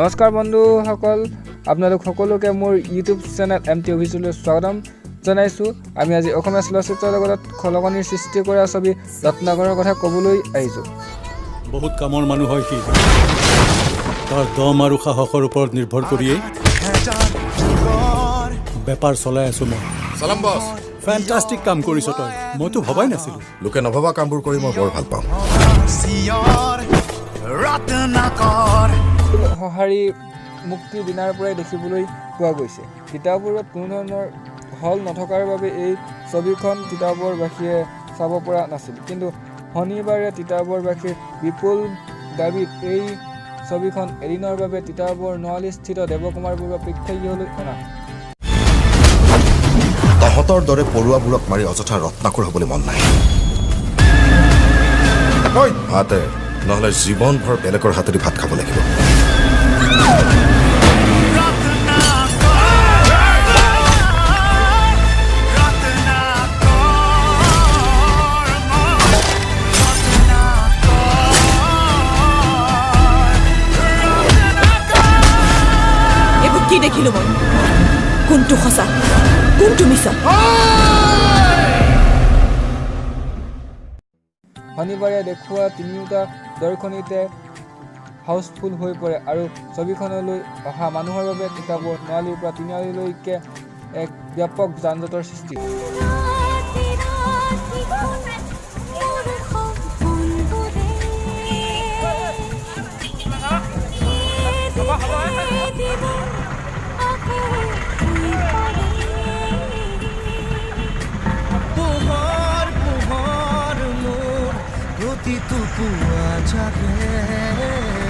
নমস্কাৰ বন্ধুসকল, আপোনালোক সকলোকে মোৰ ইউটিউব চেনেল MT অভিযোগলৈ স্বাগতম জনাইছোঁ। আমি আজি অসমীয়া চলচ্চিত্ৰৰ লগত খলকনিৰ সৃষ্টি কৰা ছবি ৰত্নাকৰৰ কথা ক'বলৈ আহিছোঁ। বহুত কামৰ মানুহ হয় সি। তাৰ দম আৰু সাহসৰ ওপৰত নিৰ্ভৰ কৰিয়েই বেপাৰ চলাই আছোঁ মই। চালাম বছ। ফেণ্টাষ্টিক কাম কৰিছ তই, মইতো ভবাই নাছিলোঁ। লোকে নভবা কামবোৰ কৰি মই বৰ ভাল পাওঁ। সঁহাৰি মুক্তিৰ দিনাৰ পৰাই দেখিবলৈ পোৱা গৈছে। তিতাবৰত কোনো ধৰণৰ হল নথকাৰ বাবে এই ছবিখন তিতাবৰবাসীয়ে চাব পৰা নাছিল, কিন্তু শনিবাৰে তিতাবৰবাসীৰ বিপুল দাবীত এই ছবিখন এদিনৰ বাবে তিতাবৰ নৱালীস্থিত দেৱকুমাৰ বৰুৱা প্ৰেক্ষাগৃহলৈ অনা। তহঁতৰ দৰে পৰুৱাবোৰক মাৰি অযথা ৰত্নাকৰ হ'বলৈ মন নাই। হাতে নহ'লে জীৱনভৰ বেলেগৰ হাতেদি ভাত খাব লাগিব। এইবোৰ কি দেখিলো মই? কোনটো সঁচা, কোনটো মিছা? শনিবাৰে দেখুওৱা তিনিওটা দৰ্শনীতে হাউচফুল হৈ পৰে আৰু ছবিখনলৈ অহা মানুহৰ বাবে তিতাবৰ নৱালীৰ পৰা তিনিআলিলৈকে এক ব্যাপক যান-জঁটৰ সৃষ্টি হয়। প্ৰতিটো পুৱা জাগে